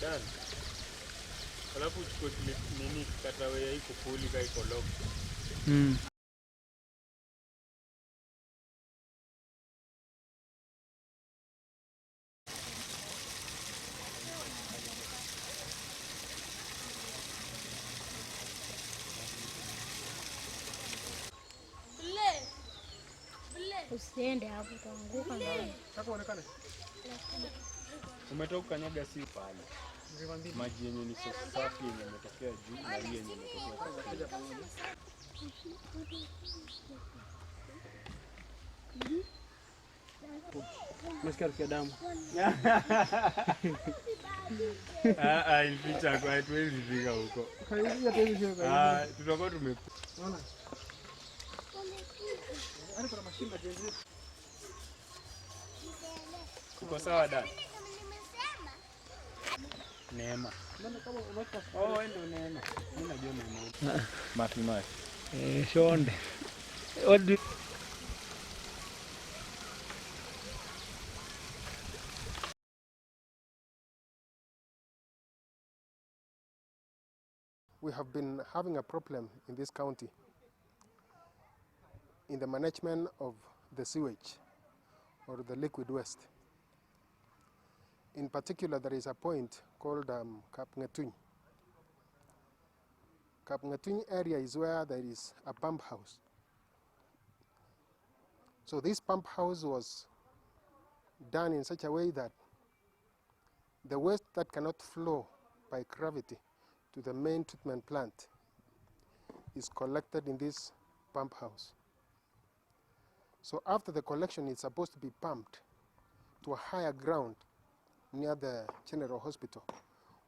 Dan. Alafu uchukue nini katawe ya iko puli ka iko lock. Usiende hapo utaanguka ndani. Sasa uonekane. Umetoka kanyaga si pale. Maji yenye ni safi yenye imetokea juu na hiyo yenye imetokea chini. Umesikia rukia damu. Ilificha kwa hatuwezi fika huko. Kaizia tena sio. Tutakuwa tume. Unaona? Ani kuna mashine jenzi. Uko sawa dad? Neema. Mbona kama umeweka wewe ndio Neema. Mimi najua Neema. Mafi. shonde. We have been having a problem in this county in the management of the sewage or the liquid waste. In particular, there is a point called Kapngetuny. Kapngetuny area is where there is a pump house. So this pump house was done in such a way that the waste that cannot flow by gravity to the main treatment plant is collected in this pump house. So after the collection, it's supposed to be pumped to a higher ground near the general hospital,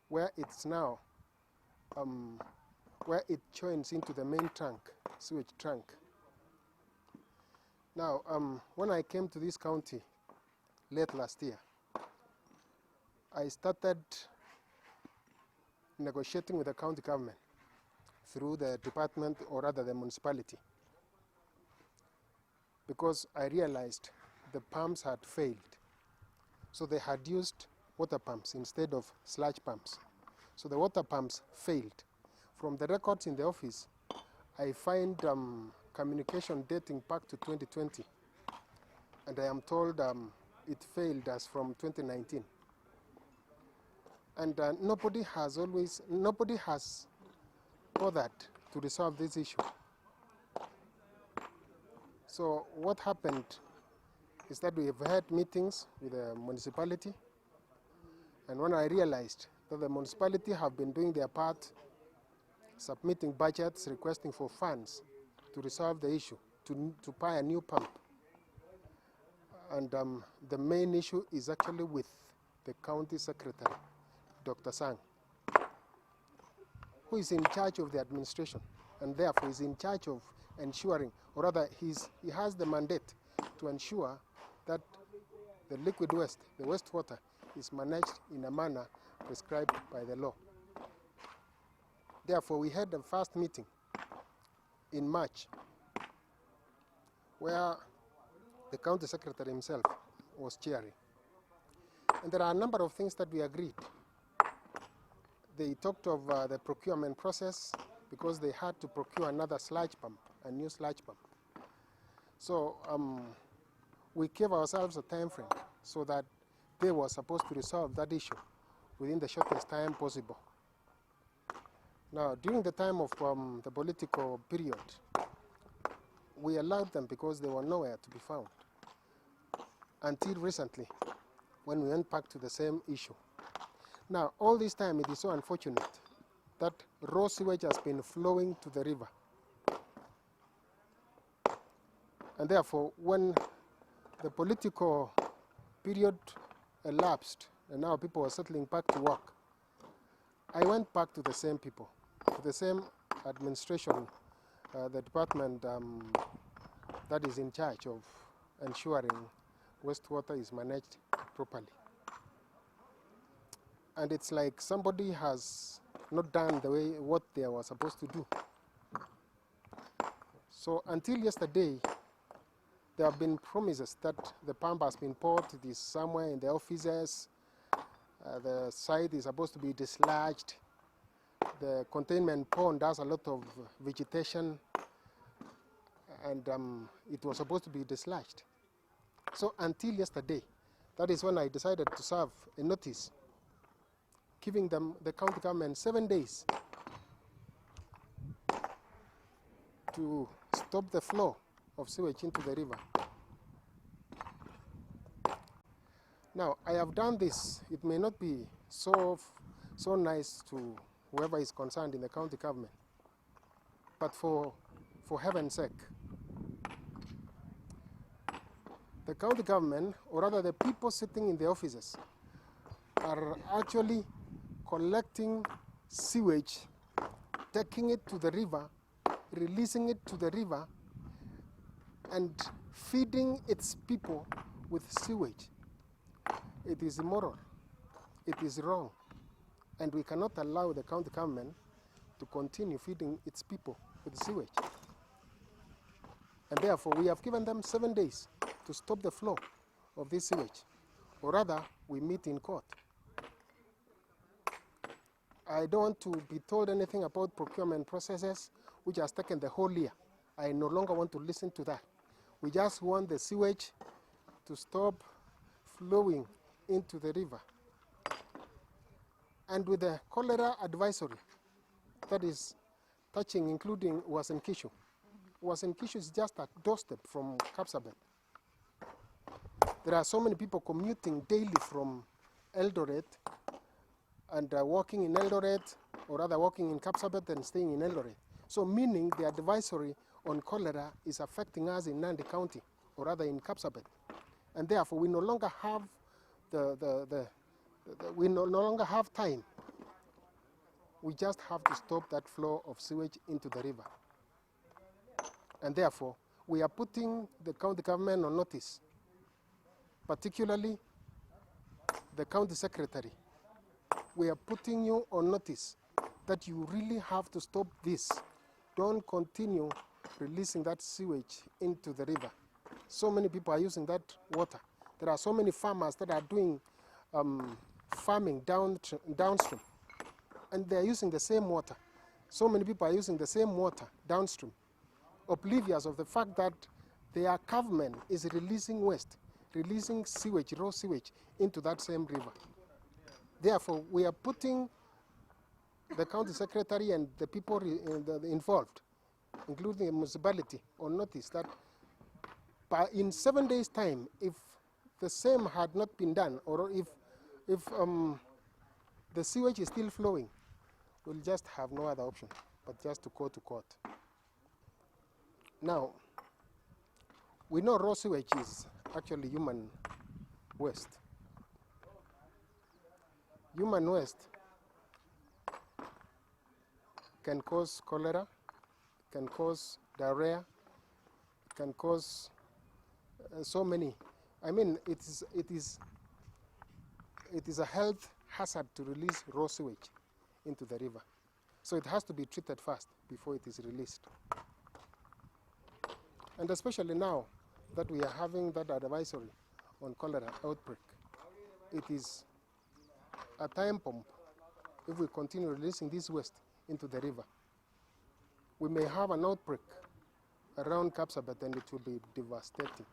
where it's now, where it joins into the main trunk, sewage trunk. Now, when I came to this county late last year, I started negotiating with the county government through the department, or rather the municipality, because I realized the pumps had failed. So they had used water pumps instead of sludge pumps. So the water pumps failed. From the records in the office, I find communication dating back to 2020, and I am told it failed as from 2019. And nobody has bothered to resolve this issue. So what happened is that we have had meetings with the municipality, and when I realized that the municipality have been doing their part, submitting budgets, requesting for funds to resolve the issue, to buy a new pump. And the main issue is actually with the county secretary, Dr. Sang, who is in charge of the administration, and therefore is in charge of ensuring, or rather he has the mandate to ensure that the liquid waste, the wastewater, is managed in a manner prescribed by the law. Therefore, we had the first meeting in March, where the county secretary himself was chairing. And there are a number of things that we agreed. They talked of the procurement process, because they had to procure another sludge pump, a new sludge pump. So we gave ourselves a time frame so that they were supposed to resolve that issue within the shortest time possible. Now, during the time of the political period, we allowed them because they were nowhere to be found, until recently, when we went back to the same issue. Now, all this time, it is so unfortunate that raw sewage has been flowing to the river. And therefore, when the political period elapsed, and now people are settling back to work, I went back to the same people, to the same administration, the department that is in charge of ensuring wastewater is managed properly. And it's like somebody has not done the way what they were supposed to do. So until yesterday, there have been promises that the pump has been poured, it is somewhere in the offices, The site is supposed to be dislodged. The containment pond has a lot of vegetation, and it was supposed to be dislodged. So until yesterday, that is when I decided to serve a notice giving them, the county government, 7 days to stop the flow of sewage into the river. Now, I have done this. It may not be so nice to whoever is concerned in the county government, but for heaven's sake, the county government, or rather the people sitting in the offices, are actually collecting sewage, taking it to the river, releasing it to the river, and feeding its people with sewage. It is immoral, it is wrong, and we cannot allow the county government to continue feeding its people with sewage. And therefore, we have given them 7 days to stop the flow of this sewage, or rather, we meet in court. I don't want to be told anything about procurement processes, which has taken the whole year. I no longer want to listen to that. We just want the sewage to stop flowing into the river. And with the cholera advisory that is touching, including Uasin Gishu. Uasin Gishu is just a doorstep from Kapsabet. There are so many people commuting daily from Eldoret and walking in Eldoret, or rather walking in Kapsabet and staying in Eldoret. So meaning the advisory on cholera is affecting us in Nandi County, or rather in Kapsabet. And therefore we no longer have we no longer have time. We just have to stop that flow of sewage into the river. And therefore, we are putting the county government on notice, particularly the county secretary. We are putting you on notice that you really have to stop this. Don't continue releasing that sewage into the river. So many people are using that water. There are so many farmers that are doing farming downstream, and they are using the same water. So many people are using the same water downstream, oblivious of the fact that their government is releasing waste, releasing sewage, raw sewage, into that same river. Therefore, we are putting the county secretary and the people involved, including the municipality, on notice that in 7 days' time, if the same had not been done, or if the sewage is still flowing, we'll just have no other option but just to go to court. Now, we know raw sewage is actually human waste. Human waste can cause cholera, can cause diarrhea, can cause so many. I mean, it is a health hazard to release raw sewage into the river. So it has to be treated first before it is released. And especially now that we are having that advisory on cholera outbreak, it is a time bomb if we continue releasing this waste into the river. We may have an outbreak around Kapsabet and it will be devastating.